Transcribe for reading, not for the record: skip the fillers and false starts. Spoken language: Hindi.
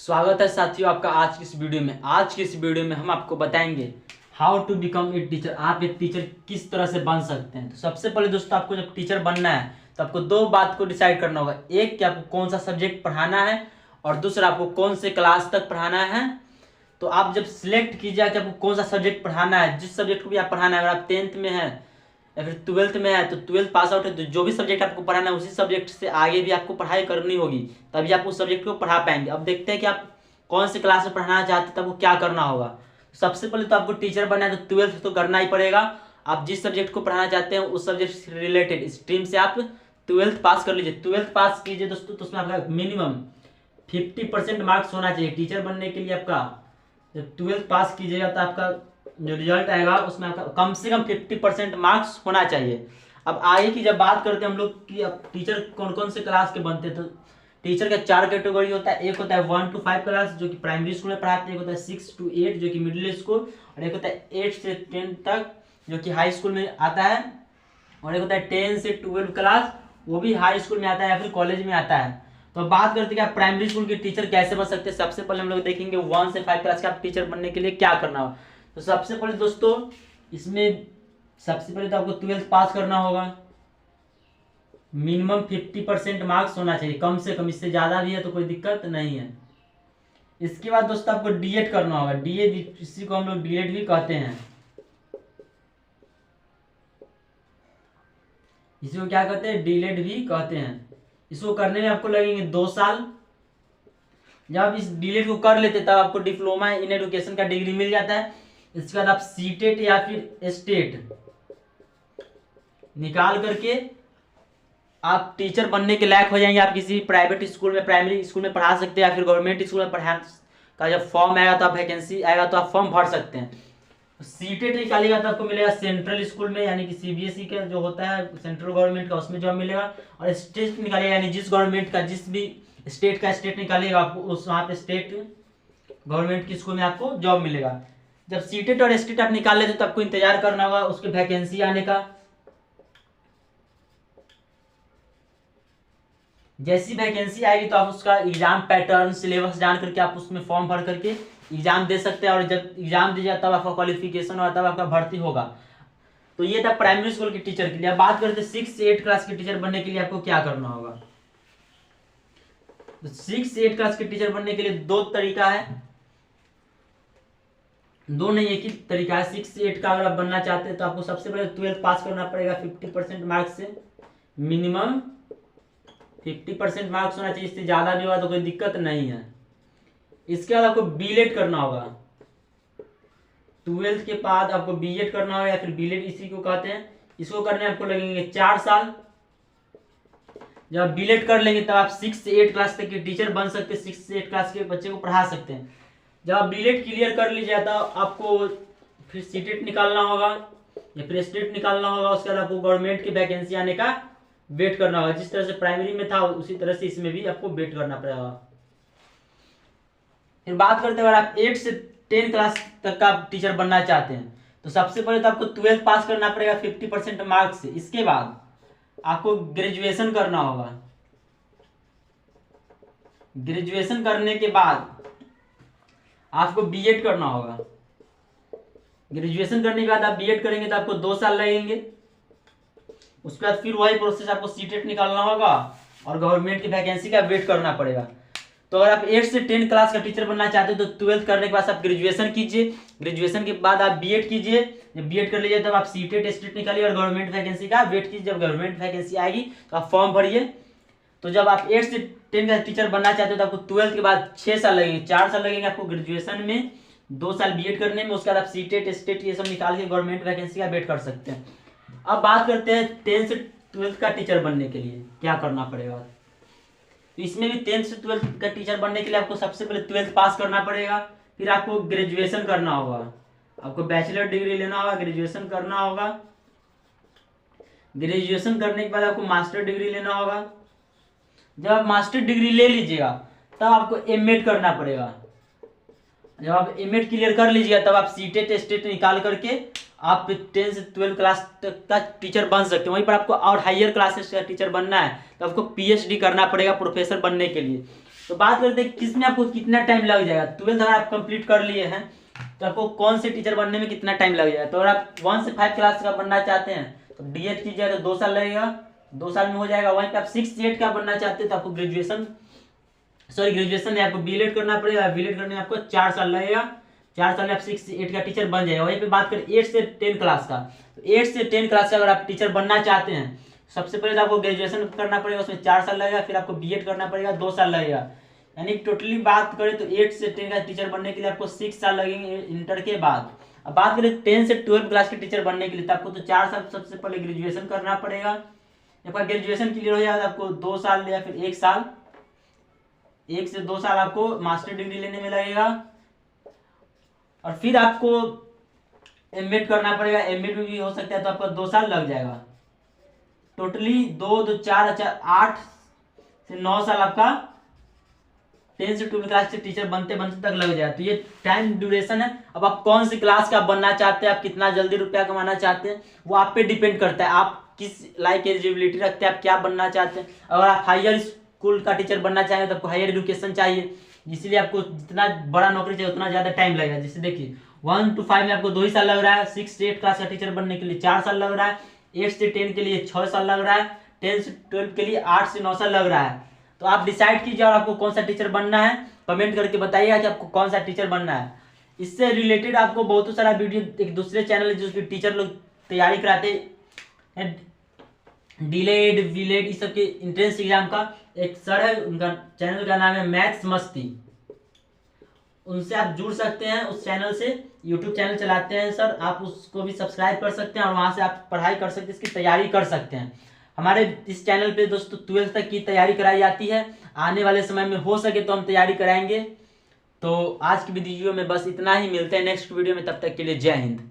स्वागत है साथियों आपका आज की इस वीडियो में। आज की इस वीडियो में हम आपको बताएंगे how to become a teacher. आप एक टीचर किस तरह से बन सकते हैं। तो सबसे पहले दोस्तों आपको जब टीचर बनना है तो आपको दो बात को डिसाइड करना होगा। एक कि आपको कौन सा सब्जेक्ट पढ़ाना है और दूसरा आपको कौन से क्लास तक पढ़ाना है। तो आप जब सिलेक्ट कीजिए कि आपको कौन सा सब्जेक्ट पढ़ाना है, जिस सब्जेक्ट को भी आप पढ़ाना है, अगर आप 10th में है या फिर 12th में है तो 12th पास आउट है तो जो भी सब्जेक्ट आपको पढ़ाना है उसी सब्जेक्ट से आगे भी आपको पढ़ाई करनी होगी, तभी आप उस सब्जेक्ट को पढ़ा पाएंगे। अब देखते हैं कि आप कौन से क्लास में पढ़ाना चाहते हैं, तब वो क्या करना होगा। सबसे पहले तो आपको टीचर बनना है तो 12th तो करना ही पड़ेगा। आप जिस सब्जेक्ट को पढ़ाना चाहते हैं उस सब्जेक्ट से रिलेटेड स्ट्रीम से आप 12th पास कर लीजिए। 12th पास कीजिए दोस्तों तो उसमें आपका मिनिमम 50% मार्क्स होना चाहिए टीचर बनने के लिए। आपका जब 12th पास कीजिएगा तो आपका जो रिजल्ट आएगा उसमें आपका कम से कम 50% मार्क्स होना चाहिए। अब आगे की जब बात करते हैं हम लोग कि अब टीचर कौन कौन से क्लास के बनते हैं, तो टीचर का 4 कैटेगरी होता है। एक होता है 1 to 5 क्लास जो कि प्राइमरी स्कूल में पढ़ाते हैं, एक होता है 6 to 8 जो कि मिडिल स्कूल, और एक होता है 8 से 10 तक जो कि हाई स्कूल में आता है, और एक होता है 10 से 12 क्लास वो भी हाई स्कूल में आता है या फिर कॉलेज में आता है। तो बात करते हैं कि आप प्राइमरी स्कूल के टीचर कैसे बन सकते हैं। सबसे पहले हम लोग देखेंगे 1 से 5 क्लास के आप टीचर बनने के लिए क्या करना हो। तो सबसे पहले दोस्तों इसमें सबसे पहले तो आपको 12th पास करना होगा। मिनिमम 50% मार्क्स होना चाहिए, कम से कम, इससे ज़्यादा भी है तो कोई दिक्कत नहीं है। इसके बाद दोस्तों आपको डीएड करना होगा। डीएड इसी को हम लोग डीएड भी कहते हैं। इसी को क्या कहते हैं, डीएड भी कहते हैं। इसको करने में आपको लगेंगे 2 साल। जब आप इस डीएड को कर लेते तब आपको डिप्लोमा इन एजुकेशन का डिग्री मिल जाता है। इसके बाद आप सीटेट या फिर स्टेट निकाल करके आप टीचर बनने के लायक हो जाएंगे। आप किसी प्राइवेट स्कूल में, प्राइमरी स्कूल में पढ़ा सकते हैं या फिर गवर्नमेंट स्कूल में पढ़ा का जब फॉर्म आएगा तो आप वैकेंसी आएगा तो आप फॉर्म भर सकते हैं। सीटेट निकालेगा तो आपको मिलेगा सेंट्रल स्कूल में, यानी कि सीबीएसई का जो होता है सेंट्रल गवर्नमेंट का, उसमें जॉब मिलेगा। और स्टेट निकालेगा यानी जिस गवर्नमेंट का, जिस भी स्टेट का स्टेट निकालेगा आपको उस वहाँ पे स्टेट गवर्नमेंट की स्कूल में आपको जॉब मिलेगा। जब सीटेट और स्टेट आप निकाल लेते तो आपको इंतजार करना होगा उसके वैकेंसी आने का। जैसी वैकेंसी आएगी तो आप उसका एग्जाम पैटर्न, सिलेबस जान करके आप उसमें फॉर्म भर करके एग्जाम दे सकते हैं। और जब एग्जाम दीजिए तब आपका क्वालिफिकेशन और तब आपका भर्ती होगा। तो ये था प्राइमरी स्कूल के टीचर के लिए। अब बात करते हैं 6 से 8 क्लास के टीचर बनने के लिए आपको क्या करना होगा। तो 6 से 8 क्लास के टीचर बनने के लिए दो तरीका है, दो नहीं एक ही तरीका है। 6 से 8 का अगर आप बनना चाहते हैं तो आपको सबसे पहले 12th पास करना पड़ेगा 50% मार्क्स से। मिनिमम 50% मार्क्स होना चाहिए, इससे ज़्यादा भी होगा तो कोई दिक्कत नहीं है। इसके बाद आपको बीएड करना होगा। 12th के बाद आपको बीएड करना होगा या फिर बीएड इसी को कहते हैं। इसको करने में आपको लगेंगे 4 साल। जब आप बीएड कर लेंगे तब आप 6 से 8 क्लास तक के टीचर बन सकते हैं, 6 से 8 क्लास के बच्चे को पढ़ा सकते हैं। जब आप बीएड क्लियर कर लीजिए तो आपको फिर सीटेट निकालना होगा या फिर स्टेट निकालना होगा। उसके बाद आपको गवर्नमेंट की वैकेंसी आने का वेट करना होगा। जिस तरह से प्राइमरी में था उसी तरह से इसमें भी आपको वेट करना पड़ेगा। फिर बात करते हैं अगर आप 8 से 10 क्लास तक का टीचर बनना चाहते हैं तो सबसे पहले तो आपको 12th पास करना पड़ेगा 50% मार्क्स से। इसके बाद आपको ग्रेजुएशन करना होगा। ग्रेजुएशन करने के बाद आपको बीएड करना होगा। ग्रेजुएशन करने के बाद आप बीएड करेंगे तो आपको 2 साल लगेंगे। उसके बाद फिर वही प्रोसेस, आपको सीटेट निकालना होगा और गवर्नमेंट की वैकेंसी का वेट करना पड़ेगा। तो अगर आप 8 से 10 क्लास का टीचर बनना चाहते हो तो 12th करने के बाद आप ग्रेजुएशन कीजिए। ग्रेजुएशन के बाद आप बीएड कीजिए। जब बीएड कर लीजिए तब आप सीटेट स्टेट निकालिए और गवर्नमेंट वैकेंसी का वेट कीजिए। जब गवर्नमेंट वैकेंसी आएगी तो आप फॉर्म भरिए। तो जब आप 8 से 10 का टीचर बनना चाहते हो तो आपको 12th के बाद 6 साल लगेंगे, 4 साल लगेंगे आपको ग्रेजुएशन में, 2 साल बीएड करने में। उसके बाद आप सीटेट स्टेट ये सब निकाल के गवर्नमेंट वैकेंसी का वेट कर सकते हैं। अब बात करते हैं 10 से 12th का टीचर बनने के लिए क्या करना पड़ेगा। तो इसमें भी 10 से 12th का टीचर बनने के लिए आपको सबसे पहले 12th पास करना पड़ेगा। फिर आपको ग्रेजुएशन करना होगा, आपको बैचलर डिग्री लेना होगा, ग्रेजुएशन करना होगा। ग्रेजुएशन करने के बाद आपको मास्टर डिग्री लेना होगा। जब आप मास्टर डिग्री ले लीजिएगा तब आपको एमएड करना पड़ेगा। जब आप एमएड क्लियर कर लीजिएगा तब आप सीटेट स्टेट निकाल करके आप 10 से 12 क्लास तक का टीचर बन सकते हैं। वहीं पर आपको और हायर क्लासेस का टीचर बनना है तो आपको पीएचडी करना पड़ेगा प्रोफेसर बनने के लिए। तो बात करते हैं किसमें आपको कितना टाइम लग जाएगा। 12th अगर आप कंप्लीट कर लिए हैं तो आपको कौन से टीचर बनने में कितना टाइम लग जाएगा। तो अगर आप 1 से 5 क्लास का बनना चाहते हैं तो डीएड कीजिएगा तो 2 साल लगेगा, 2 साल में हो जाएगा। वहीं पे आप 6 से 8 का बनना चाहते हैं तो आपको ग्रेजुएशन में आपको बीएड करना पड़ेगा। बीएड करने में आपको 4 साल लगेगा, 4 साल में आप 6 से 8 का टीचर बन जाएगा। वहीं पे बात करें 8 से 10 क्लास का, तो 8 से 10 क्लास का अगर आप टीचर बनना चाहते हैं सबसे पहले तो आपको ग्रेजुएशन करना पड़ेगा, उसमें 4 साल लगेगा, फिर आपको बीएड करना पड़ेगा, 2 साल लगेगा। यानी टोटली बात करें तो 8 से 10 का टीचर बनने के लिए आपको 6 साल लगेंगे इंटर के बाद। अब बात करें 10 से 12 क्लास के टीचर बनने के लिए तो आपको तो 4 साल सबसे पहले ग्रेजुएशन करना पड़ेगा। एक बार ग्रेजुएशन क्लियर हो जाएगा तो आपको 2 साल या फिर 1 साल, 1 से 2 साल आपको मास्टर डिग्री लेने में लगेगा। और फिर आपको एमएड करना पड़ेगा, एमएड में भी हो सकता है तो आपका 2 साल लग जाएगा। टोटली 2 2 4 4 8 से 9 साल आपका 10 से 12 क्लास के टीचर बनते बनते तक लग जाए। तो ये टाइम ड्यूरेशन है। अब आप कौन सी क्लास का बनना चाहते हैं, आप कितना जल्दी रुपया कमाना चाहते हैं, वो आप पे डिपेंड करता है। आप किस लाइक एलिजिबिलिटी रखते हैं, आप क्या बनना चाहते हैं। अगर आप हायर स्कूल का टीचर बनना चाहेंगे तो आपको हायर एजुकेशन चाहिए, इसीलिए आपको जितना बड़ा नौकरी चाहिए उतना ज़्यादा टाइम लगेगा। जैसे देखिए 1 to 5 में आपको 2 ही साल लग रहा है, 6 से 8 क्लास का टीचर बनने के लिए 4 साल लग रहा है, 8 से 10 के लिए 6 साल लग रहा है, 10 से 12 के लिए 8 से 9 साल लग रहा है। तो आप डिसाइड कीजिए और आपको कौन सा टीचर बनना है, कमेंट करके बताइएगा कि आपको कौन सा टीचर बनना है। इससे रिलेटेड आपको बहुत सारा वीडियो एक दूसरे चैनल है जिसके टीचर लोग तैयारी कराते हैं, डीलेड वीलेड इस सब के इंट्रेंस एग्जाम का एक सर है, उनका चैनल का नाम है मैथ्स मस्ती, उनसे आप जुड़ सकते हैं। उस चैनल से यूट्यूब चैनल चलाते हैं सर, आप उसको भी सब्सक्राइब कर सकते हैं और वहाँ से आप पढ़ाई कर सकते हैं, इसकी तैयारी कर सकते हैं। हमारे इस चैनल पे दोस्तों 12th तक की तैयारी कराई जाती है, आने वाले समय में हो सके तो हम तैयारी कराएंगे। तो आज की वीडियो में बस इतना ही, मिलते हैं नेक्स्ट वीडियो में, तब तक के लिए जय हिंद।